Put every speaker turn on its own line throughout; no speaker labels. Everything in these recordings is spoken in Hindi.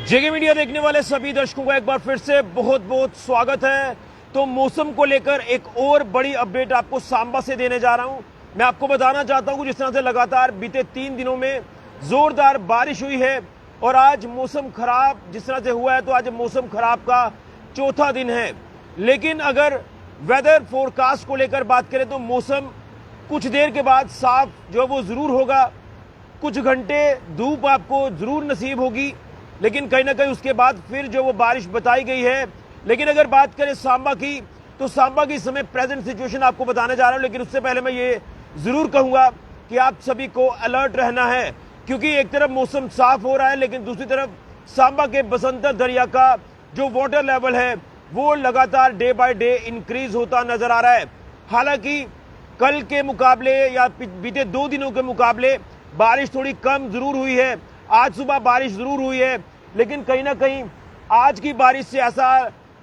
जेके मीडिया देखने वाले सभी दर्शकों का एक बार फिर से बहुत बहुत स्वागत है। तो मौसम को लेकर एक और बड़ी अपडेट आपको सांबा से देने जा रहा हूं। मैं आपको बताना चाहता हूं कि जिस तरह से लगातार बीते 3 दिनों में जोरदार बारिश हुई है और आज मौसम खराब जिस तरह से हुआ है, तो आज मौसम खराब का चौथा दिन है। लेकिन अगर वेदर फोरकास्ट को लेकर बात करें तो मौसम कुछ देर के बाद साफ जो वो जरूर होगा। कुछ घंटे धूप आपको जरूर नसीब होगी, लेकिन कहीं ना कहीं उसके बाद फिर जो वो बारिश बताई गई है। लेकिन अगर बात करें सांबा की, तो सांबा की इस समय प्रेजेंट सिचुएशन आपको बताने जा रहा हूं। लेकिन उससे पहले मैं ये जरूर कहूंगा कि आप सभी को अलर्ट रहना है, क्योंकि एक तरफ मौसम साफ हो रहा है, लेकिन दूसरी तरफ सांबा के बसंतर दरिया का जो वाटर लेवल है वो लगातार डे बाय डे इंक्रीज होता नजर आ रहा है। हालांकि कल के मुकाबले या बीते 2 दिनों के मुकाबले बारिश थोड़ी कम जरूर हुई है। आज सुबह बारिश जरूर हुई है, लेकिन कहीं ना कहीं आज की बारिश से ऐसा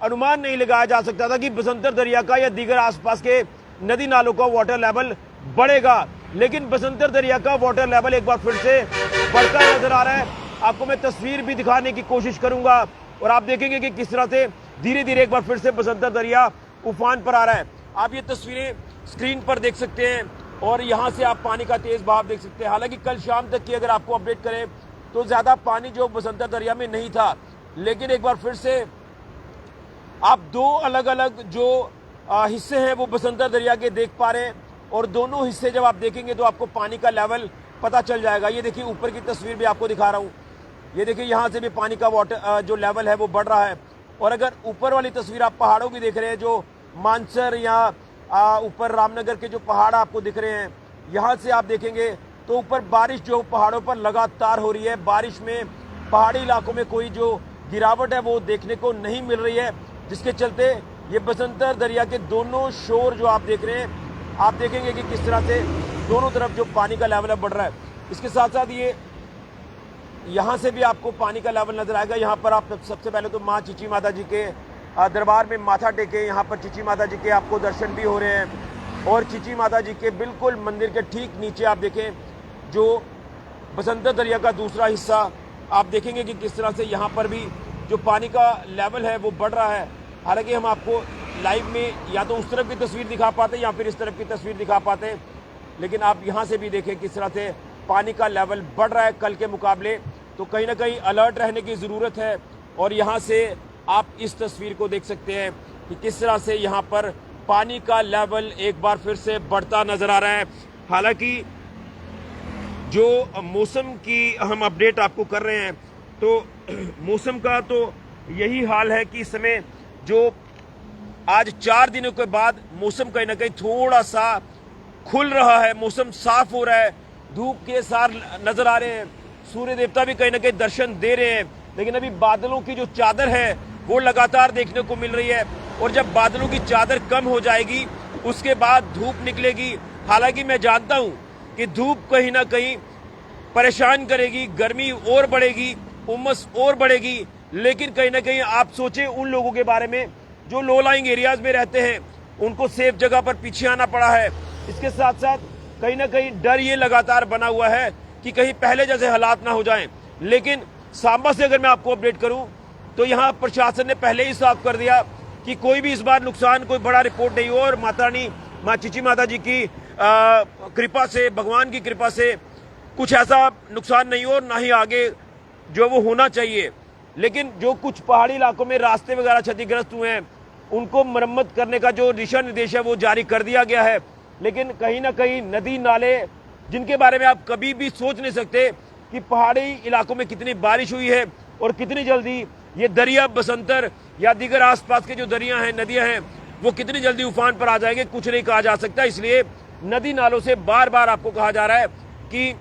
अनुमान नहीं लगाया जा सकता था कि बसंतर दरिया का या दीगर आसपास के नदी नालों का वाटर लेवल बढ़ेगा। लेकिन बसंतर दरिया का वाटर लेवल एक बार फिर से बढ़ता नजर आ रहा है। आपको मैं तस्वीर भी दिखाने की कोशिश करूंगा और आप देखेंगे कि किस तरह से धीरे धीरे एक बार फिर से बसंतर दरिया उफान पर आ रहा है। आप ये तस्वीरें स्क्रीन पर देख सकते हैं और यहां से आप पानी का तेज बहाव देख सकते हैं। हालांकि कल शाम तक की अगर आपको अपडेट करें तो ज्यादा पानी जो बसंतर दरिया में नहीं था, लेकिन एक बार फिर से आप 2 अलग अलग जो हिस्से हैं वो बसंतर दरिया के देख पा रहे हैं। और दोनों हिस्से जब आप देखेंगे तो आपको पानी का लेवल पता चल जाएगा। ये देखिए ऊपर की तस्वीर भी आपको दिखा रहा हूं। ये देखिए यहां से भी पानी का वाटर जो लेवल है वो बढ़ रहा है। और अगर ऊपर वाली तस्वीर आप पहाड़ों की देख रहे हैं, जो मानसर या ऊपर रामनगर के जो पहाड़ आपको दिख रहे हैं, यहां से आप देखेंगे तो ऊपर बारिश जो पहाड़ों पर लगातार हो रही है। बारिश में पहाड़ी इलाकों में कोई जो गिरावट है वो देखने को नहीं मिल रही है, जिसके चलते ये बसंतर दरिया के दोनों शोर जो आप देख रहे हैं, आप देखेंगे कि किस तरह से दोनों तरफ जो पानी का लेवल है बढ़ रहा है। इसके साथ साथ ये यहाँ से भी आपको पानी का लेवल नजर आएगा। यहाँ पर आप सबसे पहले तो माँ चीची माता जी के दरबार में माथा टेके, यहाँ पर चीची माता जी के आपको दर्शन भी हो रहे हैं। और चीची माता जी के बिल्कुल मंदिर के ठीक नीचे आप देखें जो बसंतर दरिया का दूसरा हिस्सा, आप देखेंगे कि किस तरह से यहाँ पर भी जो पानी का लेवल है वो बढ़ रहा है। हालांकि हम आपको लाइव में या तो उस तरफ की तस्वीर दिखा पाते हैं या फिर इस तरफ की तस्वीर दिखा पाते हैं, लेकिन आप यहाँ से भी देखें किस तरह से पानी का लेवल बढ़ रहा है कल के मुकाबले। तो कहीं ना कहीं अलर्ट रहने की ज़रूरत है। और यहाँ से आप इस तस्वीर को देख सकते हैं कि किस तरह से यहाँ पर पानी का लेवल एक बार फिर से बढ़ता नजर आ रहा है। हालांकि जो मौसम की हम अपडेट आपको कर रहे हैं, तो मौसम का तो यही हाल है कि इस समय जो आज 4 दिनों के बाद मौसम कहीं ना कहीं थोड़ा सा खुल रहा है, मौसम साफ हो रहा है, धूप के सार नजर आ रहे हैं, सूर्य देवता भी कहीं ना कहीं दर्शन दे रहे हैं। लेकिन अभी बादलों की जो चादर है वो लगातार देखने को मिल रही है। और जब बादलों की चादर कम हो जाएगी उसके बाद धूप निकलेगी। हालांकि मैं जानता हूं कि धूप कहीं ना कहीं परेशान करेगी, गर्मी और बढ़ेगी, उमस और बढ़ेगी। लेकिन कहीं ना कहीं आप सोचें उन लोगों के बारे में जो लो लाइंग एरियाज में रहते हैं, उनको सेफ जगह पर पीछे आना पड़ा है। इसके साथ साथ कहीं ना कहीं डर ये लगातार बना हुआ है कि कहीं पहले जैसे हालात ना हो जाएं। लेकिन सांबा से अगर मैं आपको अपडेट करूं तो यहां प्रशासन ने पहले ही साफ कर दिया कि कोई भी इस बार नुकसान कोई बड़ा रिपोर्ट नहीं हो। और माता रानी माँ चीची माता जी की कृपा से, भगवान की कृपा से कुछ ऐसा नुकसान नहीं हो और ना ही आगे जो वो होना चाहिए। लेकिन जो कुछ पहाड़ी इलाकों में रास्ते वगैरह क्षतिग्रस्त हुए हैं उनको मरम्मत करने का जो दिशा निर्देश है वो जारी कर दिया गया है। लेकिन कहीं ना कहीं नदी नाले जिनके बारे में आप कभी भी सोच नहीं सकते कि पहाड़ी इलाकों में कितनी बारिश हुई है और कितनी जल्दी ये दरिया बसंतर या दीगर आसपास के जो दरिया हैं, नदियां हैं, वो कितनी जल्दी उफान पर आ जाएंगे, कुछ नहीं कहा जा सकता। इसलिए नदी नालों से बार बार आपको कहा जा रहा है कि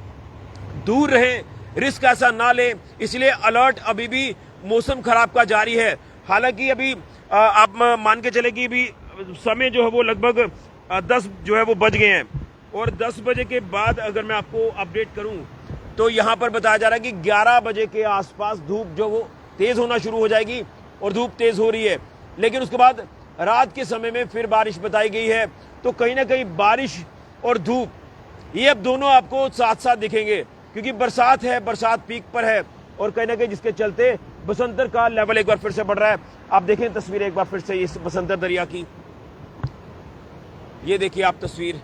दूर रहें, रिस्क ऐसा ना लें। इसलिए अलर्ट अभी भी मौसम खराब का जारी है। हालांकि अभी आप मान के चले कि अभी समय जो है वो लगभग 10 जो है वो बज गए हैं। और 10 बजे के बाद अगर मैं आपको अपडेट करूं तो यहां पर बताया जा रहा है कि 11 बजे के आसपास धूप जो वो तेज होना शुरू हो जाएगी और धूप तेज हो रही है। लेकिन उसके बाद रात के समय में फिर बारिश बताई गई है। तो कहीं ना कहीं बारिश और धूप ये अब दोनों आपको साथ साथ दिखेंगे, क्योंकि बरसात है, बरसात पीक पर है। और कहीं ना कहीं जिसके चलते बसंतर का लेवल एक बार फिर से बढ़ रहा है। आप देखें तस्वीर एक बार फिर से इस बसंतर दरिया की, ये देखिए आप तस्वीर।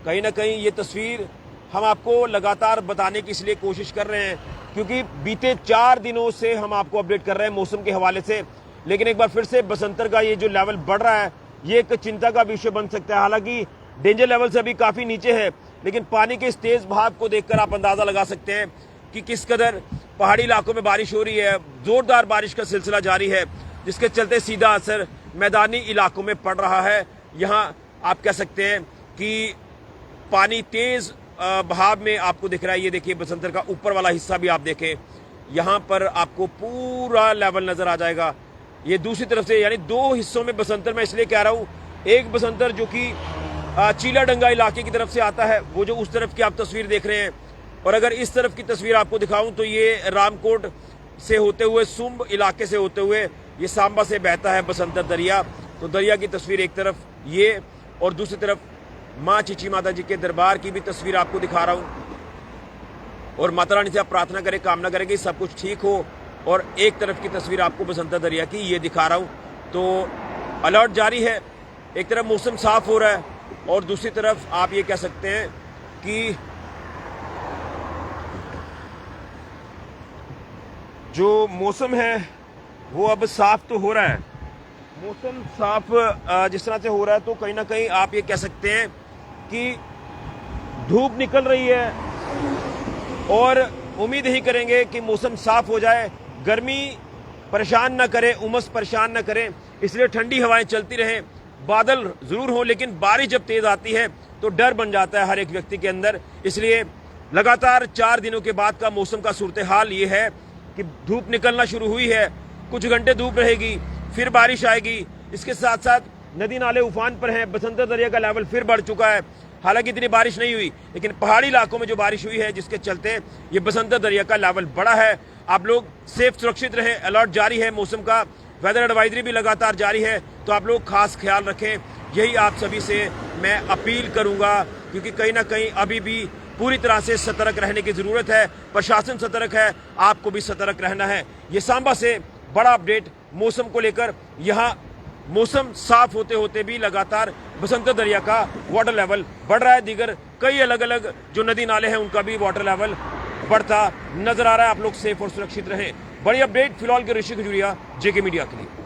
कहीं ना कहीं ये तस्वीर हम आपको लगातार बताने की इसलिए कोशिश कर रहे हैं क्योंकि बीते 4 दिनों से हम आपको अपडेट कर रहे हैं मौसम के हवाले से, लेकिन एक बार फिर से बसंतर का ये जो लेवल बढ़ रहा है ये एक चिंता का विषय बन सकता है। हालांकि डेंजर लेवल से अभी काफी नीचे है, लेकिन पानी के इस तेज बहाव को देखकर आप अंदाजा लगा सकते हैं कि किस कदर पहाड़ी इलाकों में बारिश हो रही है। जोरदार बारिश का सिलसिला जारी है जिसके चलते सीधा असर मैदानी इलाकों में पड़ रहा है। यहाँ आप कह सकते हैं कि पानी तेज बहाव में आपको दिख रहा है। ये देखिए बसंतर का ऊपर वाला हिस्सा भी आप देखें, यहाँ पर आपको पूरा लेवल नजर आ जाएगा। ये दूसरी तरफ से यानी 2 हिस्सों में बसंतर मैं इसलिए कह रहा हूँ, एक बसंतर जो कि चीलाडंगा इलाके की तरफ से आता है, वो जो उस तरफ की आप तस्वीर देख रहे हैं, और अगर इस तरफ की तस्वीर आपको दिखाऊं तो ये रामकोट से होते हुए सुंब इलाके से होते हुए ये सांबा से बहता है बसंतर दरिया। तो दरिया की तस्वीर एक तरफ ये, और दूसरी तरफ माँ चीची माता जी के दरबार की भी तस्वीर आपको दिखा रहा हूं। और माता रानी से आप प्रार्थना करें, कामना करें कि सब कुछ ठीक हो। और एक तरफ की तस्वीर आपको बसंतर दरिया की ये दिखा रहा हूं। तो अलर्ट जारी है, एक तरफ मौसम साफ हो रहा है और दूसरी तरफ आप ये कह सकते हैं कि जो मौसम है वो अब साफ तो हो रहा है। मौसम साफ जिस तरह से हो रहा है तो कहीं ना कहीं आप ये कह सकते हैं कि धूप निकल रही है और उम्मीद ही करेंगे कि मौसम साफ हो जाए, गर्मी परेशान ना करे, उमस परेशान ना करे, इसलिए ठंडी हवाएं चलती रहें। बादल जरूर हो लेकिन बारिश जब तेज आती है तो डर बन जाता है हर एक व्यक्ति के अंदर। इसलिए लगातार 4 दिनों के बाद का मौसम का सूरत हाल ये है कि धूप निकलना शुरू हुई है, कुछ घंटे धूप रहेगी, फिर बारिश आएगी। इसके साथ साथ नदी नाले उफान पर हैं, बसंतर दरिया का लेवल फिर बढ़ चुका है। हालांकि इतनी बारिश नहीं हुई, लेकिन पहाड़ी इलाकों में जो बारिश हुई है जिसके चलते ये बसंतर दरिया का लेवल बढ़ा है। आप लोग सेफ सुरक्षित रहें, अलर्ट जारी है मौसम का, वेदर एडवाइजरी भी लगातार जारी है, तो आप लोग खास ख्याल रखें। यही आप सभी से मैं अपील करूंगा क्योंकि कहीं ना कहीं अभी भी पूरी तरह से सतर्क रहने की जरूरत है। प्रशासन सतर्क है, आपको भी सतर्क रहना है। ये सांबा से बड़ा अपडेट मौसम को लेकर। यहाँ मौसम साफ होते होते भी लगातार बसंतर दरिया का वाटर लेवल बढ़ रहा है। दीगर कई अलग अलग जो नदी नाले हैं उनका भी वाटर लेवल बढ़ता नजर आ रहा है। आप लोग सेफ और सुरक्षित रहें। बड़ी अपडेट फिलहाल के ऋषि खजूरिया, जेके मीडिया के लिए।